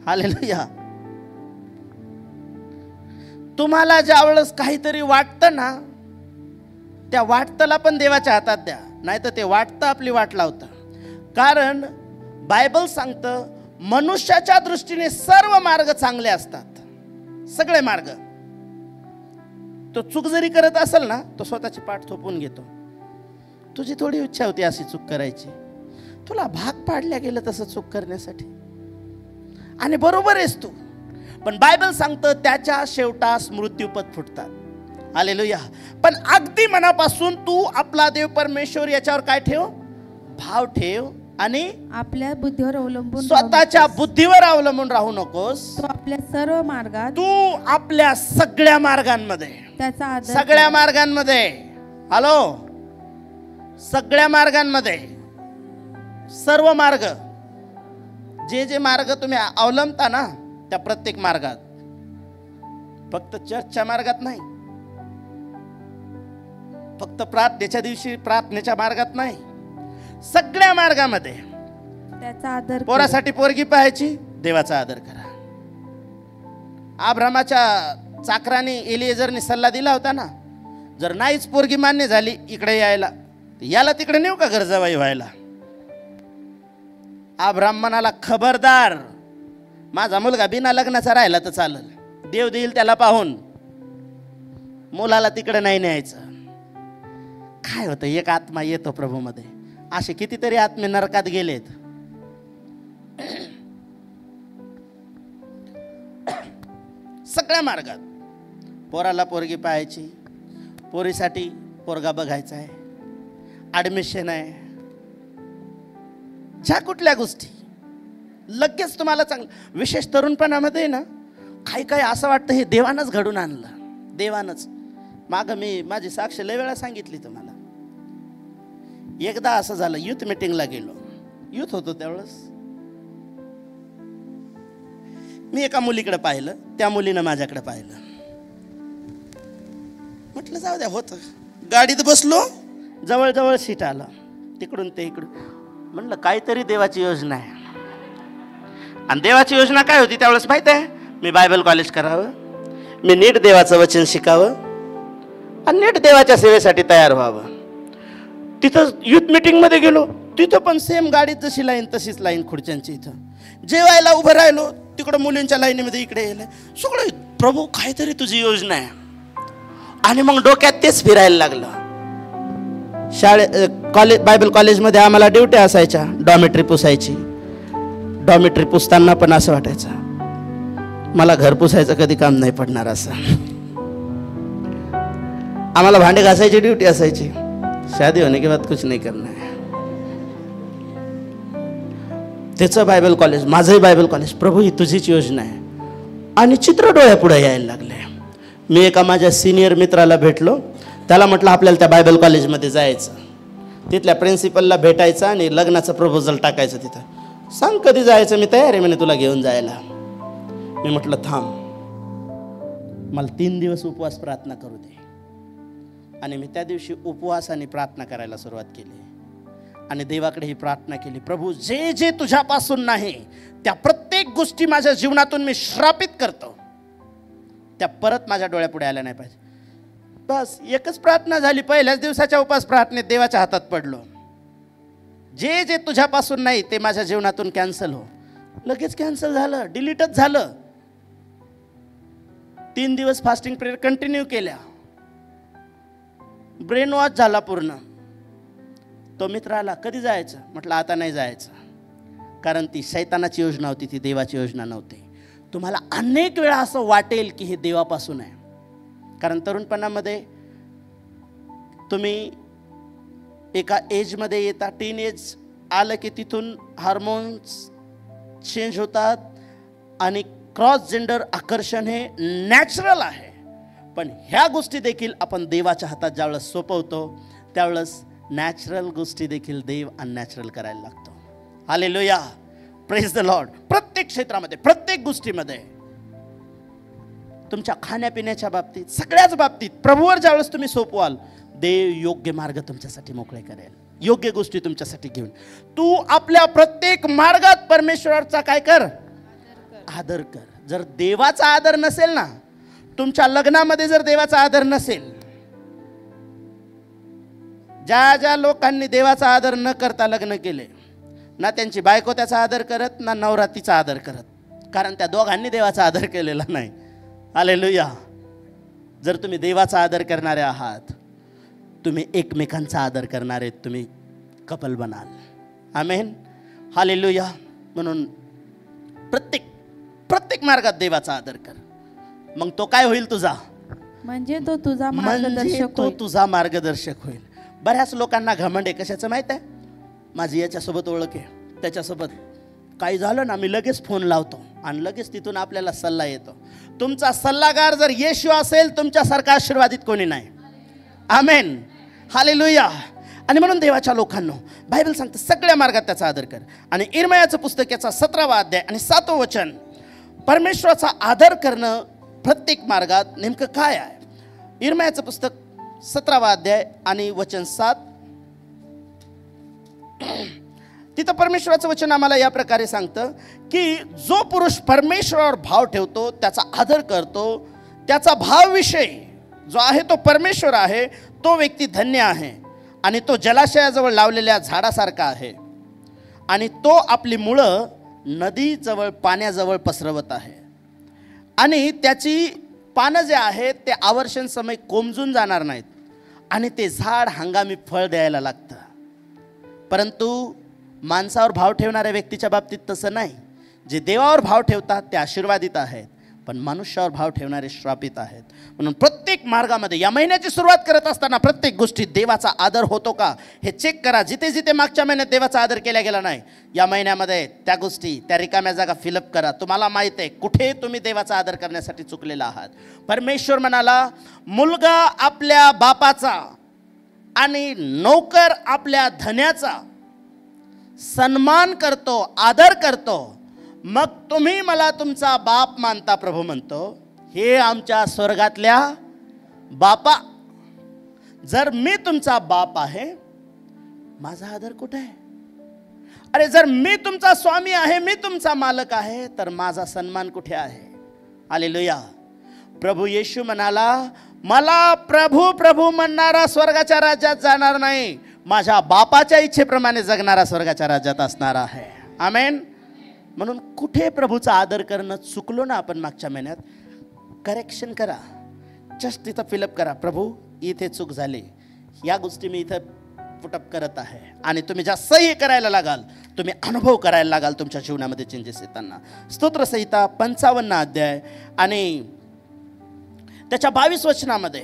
हालेलुया. तुम्हाला ज्यावेळेस काहीतरी वाटतं ना, त्या वाटतला पण देवाच्या हातात द्या, नाही तर ते वाटतं आपली वाट लावतं. कारण बायबल सांगतं मनुष्याच्या दृष्टीने सर्व मार्ग चांगले असतात, सगळे मार्ग. तो चूक जरी करत असेल ना, तो स्वतःची पाठ थोपून घेतो. तुझी थोडी इच्छा होती अशी चूक करायची, तुला भाग पाडल्या गेलं तसं चूक करण्यासाठी, आणि बरोबर आहेस तू. पण बायबल सांगतं त्याच्या शेवटास मृत्यूपद फुटतात. हालेलुया. पण अगदी मनापासून तू आपला देव परमेश्वर याच्यावर काय ठेव, भाव ठेव. आणि आपल्या बुद्धीवर अवलंबून स्वतःच्या बुद्धीवर अवलंबून राहू नकोस. तो आपल्या सर्व मार्गात, तू आपल्या सगळ्या मार्गांमध्ये, त्याचा आदर सगळ्या कर. मार्गांमध्ये, हॅलो, सगळ्या मार्गांमध्ये, सर्व मार्ग, जे जे मार्ग तुम्ही अवलंबता ना, त्या प्रत्येक मार्गात, फक्त चर्चच्या मार्गात नाही, फक्त प्रार्थनेच्या दिवशी प्रार्थनेच्या मार्गात नाही, सगळ्या मार्गामध्ये त्याचा आदर कर. पोरासाठी पोरगी पाहायची, देवाचा आदर करा. अब्रामाच्या चाकराने एलिएझरने सल्ला दिला होता ना, जर नाहीच पोरगी मान्य झाली इकडे यायला, याला तिकडे नेऊ का घर जावई व्हायला. अब्राम म्हणाला, खबरदार, माझा मुलगा बिना लग्नाचा राहिला तर चालेल, देव देईल त्याला पाहून, मुलाला तिकडे नाही न्यायचं. काय होतं, एक आत्मा येतो प्रभूमध्ये. असे कितीतरी आत्मे नरकात गेलेत. सगळ्या मार्गात पोराला पोरगी पाहायची, पोरीसाठी पोरगा बघायचा आहे, ॲडमिशन आहे, ज्या कुठल्या गोष्टी लगेच तुम्हाला चांगलं. विशेष तरुणपणामध्ये ना, काही असं वाटतं हे देवानंच घडून आणलं, देवानंच. मागं मी माझी साक्ष लय वेळा सांगितली तुम्हाला. एकदा असं झालं, युथ मीटिंगला गेलो, युथ होतो त्यावेळेस. मी एका मुलीकडे पाहिलं, त्या मुलीनं माझ्याकडे पाहिलं. म्हटलं जाऊ द्या, होतं. गाडीत बसलो, जवळजवळ सीट आलं, तिकडून ते इकडून. म्हटलं काहीतरी देवाची योजना आहे. आणि देवाची योजना काय होती त्यावेळेस माहिती आहे? मी बायबल कॉलेज करावं, मी नीट देवाचं वचन शिकावं आणि नीट देवाच्या सेवेसाठी तयार व्हावं. तिथं युथ मीटिंगमध्ये गेलो, तिथं पण सेम गाडीत जशी लाईन तशीच लाईन खुर्च्यांची. इथं जेवायला उभं राहिलो, तिकडं मुलींच्या लाईनीमध्ये इकडे यायला सगळं. प्रभू काहीतरी तुझी योजना आहे. आणि मग डोक्यात तेच फिरायला लागलं. कॉलेज, बायबल कॉलेजमध्ये आम्हाला ड्युटी असायच्या, डॉमेट्री पुसायची. डॉमेट्री पुसताना पण असं वाटायचं मला घर पुसायचं कधी काम नाही पडणार असं. आम्हाला भांडे घासायची ड्युटी असायची. शादी होने के बाद कुछ नहीं करना है. त्याचं बायबल कॉलेज, माझंही बायबल कॉलेज. प्रभू ही तुझीच योजना आहे. आणि चित्र डोळ्यापुढे यायला लागले. मी एका माझ्या सिनियर मित्राला भेटलो, त्याला म्हटलं आपल्याला त्या बायबल कॉलेजमध्ये जायचं, तिथल्या प्रिन्सिपलला भेटायचं आणि लग्नाचं प्रपोजल टाकायचं तिथं. सांग कधी जायचं, मी तयार आहे म्हणे तुला घेऊन जायला. मी म्हटलं थांब, मला 3 दिवस उपवास प्रार्थना करू दे. आणि मी त्या दिवशी उपवास आणि प्रार्थना करायला सुरुवात केली. आणि देवाकडे ही प्रार्थना केली, प्रभू जे जे तुझ्यापासून नाही त्या प्रत्येक गोष्टी माझ्या जीवनातून मी श्रापित करतो, त्या परत माझ्या डोळ्यापुढे आल्या नाही पाहिजे. बस एकच प्रार्थना झाली. पहिल्याच दिवसाच्या उपवास प्रार्थनेत देवाच्या हातात पडलो. जे जे तुझ्यापासून नाही ते माझ्या जीवनातून कॅन्सल हो. लगेच कॅन्सल झालं, डिलीटच झालं. 3 दिवस फास्टिंग प्रेयर कंटिन्यू केल्या. ब्रेन वॉश झाला पूर्ण. तो मित्र आला, कधी जायचं? म्हटलं आता नाही जायचं, कारण ती शैतानाची योजना होती, ती देवाची योजना नव्हती. तुम्हाला अनेक वेळा असं वाटेल की हे देवापासून आहे, कारण तरुणपणामध्ये तुम्ही एका एजमध्ये येता, टीन एज आलं की तिथून हार्मोन्स चेंज होतात आणि क्रॉस जेंडर आकर्षण हे नॅचरल आहे. पण ह्या गोष्टी देखील आपण देवाच्या हातात ज्यावेळेस सोपवतो त्यावेळेस नॅचरल गोष्टी देखील देव अननॅचरल करायला लागतो. Hallelujah, praise the Lord. प्रत्येक क्षेत्रामध्ये, प्रत्येक गोष्टीमध्ये, तुमच्या खाण्यापिण्याच्या बाबतीत, सगळ्याच बाबतीत प्रभूवर ज्यावेळेस तुम्ही सोपवाल, देव योग्य मार्ग तुमच्यासाठी मोकळे करेल, योग्य गोष्टी तुमच्यासाठी घेऊन. तू आपल्या प्रत्येक मार्गात परमेश्वराचा काय कर? आदर कर. जर देवाचा आदर नसेल ना, तुमच्या लग्नामध्ये जर देवाचा आदर नसेल, ज्या ज्या लोकांनी देवाचा आदर न करता लग्न केले ना, त्यांची बायको त्याचा आदर करत ना नवरा तिचा आदर करत, कारण त्या दोघांनी देवाचा आदर केलेला नाही. हालेलुया. जर तुम्ही देवाचा आदर करणारे आहात, तुम्ही एकमेकांचा आदर करणारे तुम्ही कपल बनाल. आमेन. हालेलुया. म्हणून प्रत्येक मार्गात देवाचा आदर कर. मग तो काय होईल? तुझा म्हणजे तो तुझा म्हणजे मार्गदर्शक तो होईल. तुझा मार्गदर्शक होईल. बऱ्याच लोकांना घमंड आहे कशाचं माहित आहे? माझी याच्यासोबत ओळख आहे, त्याच्यासोबत काही झालं ना मी लगेच फोन लावतो आणि लगेच तिथून आपल्याला सल्ला येतो. तुमचा सल्लागार जर येशू असेल, तुमच्यासारखा आशीर्वादित कोणी नाही. आमेन. हालेलुया. आणि म्हणून देवाच्या लोकांनो, बायबल सांगतं सगळ्या मार्गात त्याचा आदर कर. आणि इर्मयाचं पुस्तक याचा 17वा अध्याय आणि 7वं वचन, परमेश्वराचा आदर करणं प्रत्येक मार्गात नेमकं काय आहे? इर्मयाचं पुस्तक 17वा अध्याय आणि वचन 7. तिथं परमेश्वराचं वचन आम्हाला या प्रकारे सांगतं की जो पुरुष परमेश्वरावर भाव ठेवतो, त्याचा आदर करतो, त्याचा भावविषय जो आहे तो परमेश्वर आहे, तो व्यक्ती धन्य आहे. आणि तो जलाशयाजवळ लावलेल्या झाडासारखा आहे, आणि तो आपली मुळं नदीजवळ पाण्याजवळ पसरवत आहे. आणि त्याची पानं जे आहेत ते आवर्षण समय कोमजून जाणार नाहीत, आणि ते झाड हंगामी फळ द्यायला लागतं. परंतु माणसावर भाव ठेवणाऱ्या व्यक्तीच्या बाबतीत तसं नाही. जे देवावर भाव ठेवतात ते आशीर्वादित आहेत, पण मनुष्यावर भाव ठेवणारे श्रापित आहेत. म्हणून प्रत्येक मार्गामध्ये या महिन्याची सुरुवात करत असताना प्रत्येक गोष्टीत देवाचा आदर होतो का हे चेक करा. जिथे जिथे मागच्या महिन्यात देवाचा आदर केला गेला नाही, या महिन्यामध्ये त्या गोष्टी, त्या रिकाम्या जागा फिलअप करा. तुम्हाला माहीत आहे कुठे तुम्ही देवाचा आदर करण्यासाठी चुकलेला आहात. परमेश्वर म्हणाला, मुलगा आपल्या बापाचा आणि नोकर आपल्या धन्याचा सन्मान करतो, आदर करतो, मग तुम्ही मला तुमचा बाप मानता. प्रभू म्हणतो, हे आमच्या स्वर्गातल्या बापा, जर मी तुमचा बाप आहे, माझा आदर कुठे आहे? अरे जर मी तुमचा स्वामी आहे, मी तुमचा मालक आहे, तर माझा सन्मान कुठे आहे? हालेलुया. प्रभू येशू म्हणाला, मला प्रभू प्रभू म्हणणारा स्वर्गाच्या राज्यात जाणार नाही, माझ्या बापाच्या इच्छेप्रमाणे जगणारा स्वर्गाच्या राज्यात असणार आहे. आमेन. म्हणून कुठे प्रभूचा आदर करणं चुकलो ना आपण मागच्या महिन्यात, करेक्शन करा. जस्ट तिथं फिलअप करा, प्रभू इथे चूक झाली, या गोष्टी मी इथं पुटअप करत आहे. आणि तुम्ही जास्तही करायला लागाल, तुम्ही अनुभव करायला लागाल तुमच्या जीवनामध्ये चेंजेस येताना. स्तोत्रसंहिता 55 अध्याय आणि त्याच्या 22 वचनामध्ये,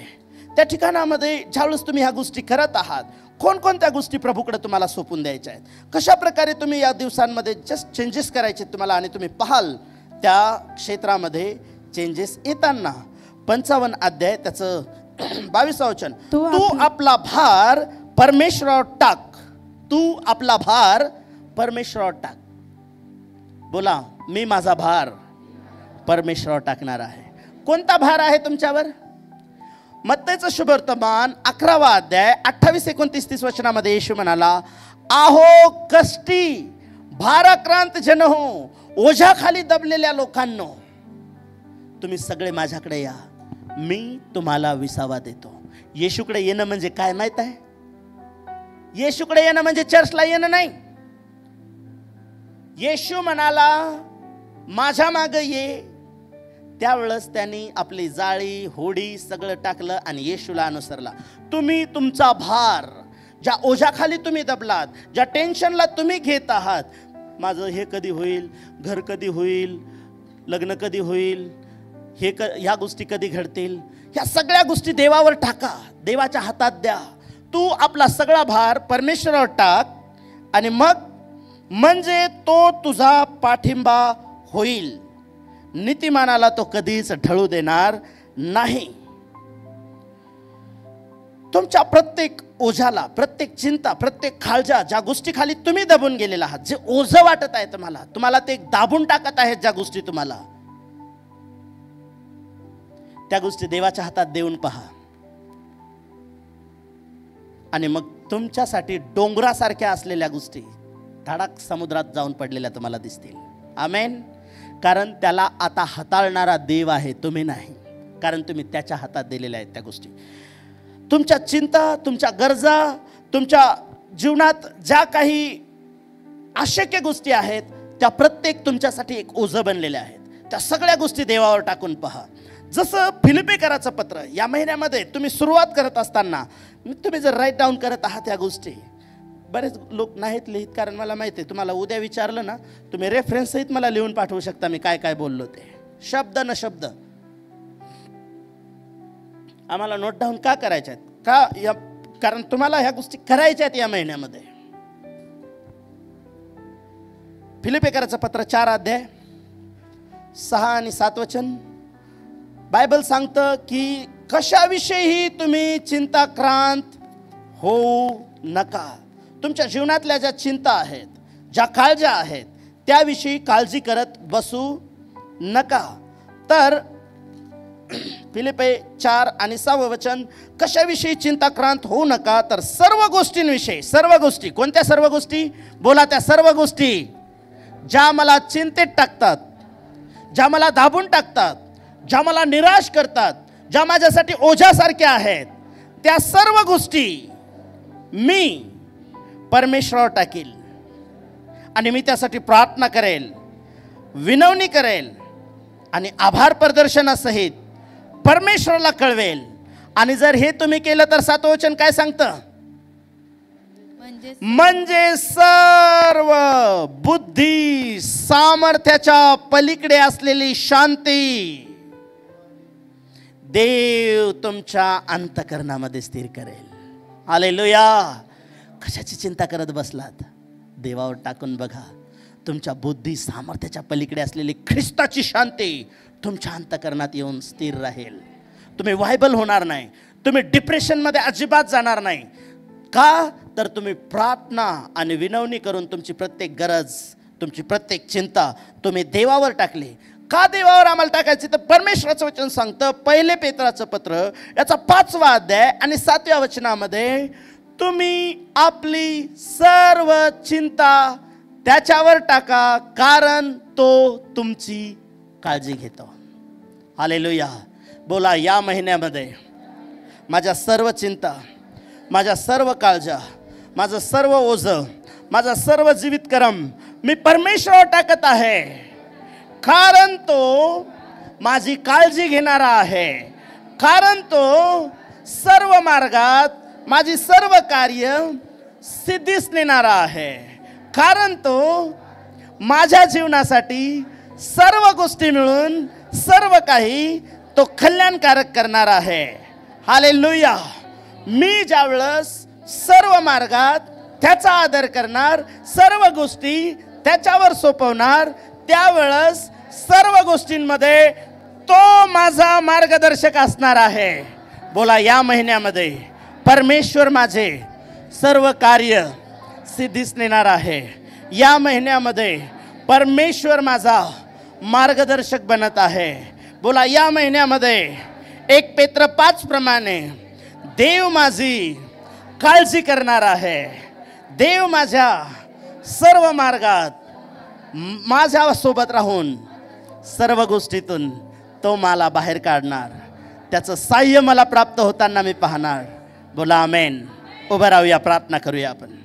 त्या ठिकाणामध्ये ज्यावेळेस तुम्ही ह्या गोष्टी करत आहात, कोणकोणत्या गोष्टी प्रभूकडे तुम्हाला सोपून द्यायच्या आहेत, कशा प्रकारे तुम्ही या दिवसांमध्ये जस्ट चेंजेस करायचे तुम्हाला, आणि तुम्ही पाहाल त्या क्षेत्रामध्ये चेंजेस येताना. 55 अध्याय त्याचं 22 वचन, तू आपला भार परमेश्वरावर टाक. तू आपला भार परमेश्वरावर टाक. बोला, मी माझा भार परमेश्वरावर टाकणार आहे. कोणता भार आहे तुमच्यावर? मत्तईचं शुभवर्तमान 11वा अध्याय 28, 29, 30 वचनामध्ये येशू म्हणाला, आहो कष्टी भाराक्रांत जन हो, ओझ्याखाली दबलेल्या लोकांनो, तुम्ही सगळे माझ्याकडे या, मी तुम्हाला विसावा देतो. येशूकडे येणं म्हणजे काय माहित आहे? येशूकडे येणं म्हणजे चर्चला येणं नाही. येशू म्हणाला, माझ्या मागे ये. त्यावेळेस त्यांनी आपली जाळी, होडी सगळं टाकलं आणि येशूला अनुसरला. तुम्ही तुमचा भार, ज्या ओझ्याखाली तुम्ही दबलात, ज्या टेन्शनला तुम्ही घेत आहात, माझं हे कधी होईल, घर कधी होईल, लग्न कधी होईल, ह्या गोष्टी कधी घडतील, ह्या सगळ्या गोष्टी देवावर टाका, देवाच्या हातात द्या. तू आपला सगळा भार परमेश्वरावर टाक, आणि मग म्हणजे तो तुझा पाठिंबा होईल. नीतिमानाला तो कधीच ढळू देणार नाही. तुमच्या प्रत्येक ओझाला, प्रत्येक चिंता, प्रत्येक काळजा, ज्या गोष्टी खाली तुम्ही दबून गेलेला आहात, जे ओझं वाटत आहे तुम्हाला ते दाबून टाकत आहेत ज्या गोष्टी तुम्हाला, त्या गोष्टी देवाच्या हातात देऊन पहा. आणि मग तुमच्यासाठी डोंगरासारख्या असलेल्या गोष्टी धडाक समुद्रात जाऊन पडलेल्या तुम्हाला दिसतील. आमेन. कारण त्याला आता हाताळणारा देव आहे, तुम्ही नाही. कारण तुम्ही त्याच्या हातात दिलेल्या आहेत त्या गोष्टी. तुमच्या चिंता, तुमच्या गरजा, तुमच्या जीवनात ज्या काही अशक्य गोष्टी आहेत, त्या प्रत्येक तुमच्यासाठी एक ओझं बनलेल्या आहेत. त्या सगळ्या गोष्टी देवावर टाकून पहा. जसं फिलिपिकराचं पत्र या महिन्यामध्ये तुम्ही सुरुवात करत असताना तुम्ही जर राईट डाऊन करत आहात या गोष्टी, बरेच लोक नाहीत लिहित, कारण मला माहिती आहे तुम्हाला उद्या विचारलं ना, तुम्ही रेफरन्स सहित मला लिहून पाठवू शकता मी काय काय बोललो ते, शब्द न शब्द. आम्हाला नोट डाऊन का करायच्या आहेत? कारण तुम्हाला ह्या गोष्टी करायच्या आहेत या महिन्यामध्ये. फिलिपिकराचं पत्र 4 अध्याय 6 आणि 7 वचन. बायबल सांगतं की कशाविषयीही तुम्ही चिंताक्रांत होऊ नका. तुमच्या जीवनातल्या ज्या चिंता आहेत, ज्या काळजा आहेत, त्याविषयी काळजी करत बसू नका. तर फिलिपे 4 आणि 6 वचन, कशाविषयी चिंताक्रांत होऊ नका, तर सर्व गोष्टींविषयी. सर्व गोष्टी कोणत्या? सर्व गोष्टी बोला. त्या सर्व गोष्टी ज्या मला चिंतेत टाकतात, ज्या मला दाबून टाकतात, ज्या मला निराश करतात, ज्या माझ्यासाठी ओझ्यासारख्या आहेत, त्या सर्व गोष्टी मी परमेश्वरावर टाकील. आणि मी त्यासाठी प्रार्थना करेल, विनवणी करेल आणि आभार प्रदर्शनासहित परमेश्वराला कळवेल. आणि जर हे तुम्ही केलं तर 7 वचन काय सांगतं? म्हणजे सर्व बुद्धी सामर्थ्याच्या पलीकडे असलेली शांती देव तुमच्या अंतःकरणामध्ये स्थिर करेल. हालेलुया. कशाची चिंता करत बसलात? देवावर टाकून बघा. तुमच्या बुद्धी सामर्थ्याच्या पलीकडे असलेली ख्रिस्ताची शांती तुमच्या अंतःकरणात येऊन स्थिर राहील. तुम्ही व्हायबल होणार नाही, तुम्ही डिप्रेशनमध्ये अजिबात जाणार नाही. का? तर तुम्ही प्रार्थना आणि विनवणी करून तुमची प्रत्येक गरज, तुमची प्रत्येक चिंता तुम्ही देवावर टाकली. का देवावर आम्हाला टाकायची? तर परमेश्वराचं वचन सांगतं, 1 पेत्राचं पत्र याचा 5वा अध्याय आणि 7व्या वचनामध्ये, तुम्ही आपली सर्व चिंता त्याच्यावर टाका, कारण तो तुमची काळजी घेतो. हालेलुया. बोला, या महिन्यामध्ये माझ्या सर्व चिंता, माझ्या सर्व काळजा, माझं सर्व ओझं, माझा सर्व जीवितक्रम मी परमेश्वरावर टाकत आहे, कारण तो माझी काळजी घेणारा आहे. कारण तो सर्व मार्गात माझी सर्व कार्य सिद्धीस नेणारा आहे. कारण तो माझ्या जीवनासाठी सर्व गोष्टी मिळून सर्व काही तो कल्याणकारक करणार आहे. हालेलुया. मी ज्यावेळेस सर्व मार्गात त्याचा आदर करणार, सर्व गोष्टी त्याच्यावर सोपवणार, त्यावेळेस सर्व गोष्टींमध्ये तो माझा मार्गदर्शक असणार आहे. बोला, या महिन्यामध्ये परमेश्वर माझे सर्व कार्य सिद्धीस नेणार आहे. या महिन्यामध्ये परमेश्वर माझा मार्गदर्शक बनत आहे. बोला, या महिन्यामध्ये 1 पेत्र 5 प्रमाणे देव माझी काळजी करणार आहे. देव माझ्या सर्व मार्गात माझ्या सोबत राहून सर्व गोष्टीतून तो मला बाहेर काढणार. त्याचं साह्य मला प्राप्त होताना मी पाहणार. बोला आमेन. उभं राहूया, प्रार्थना करूया आपण.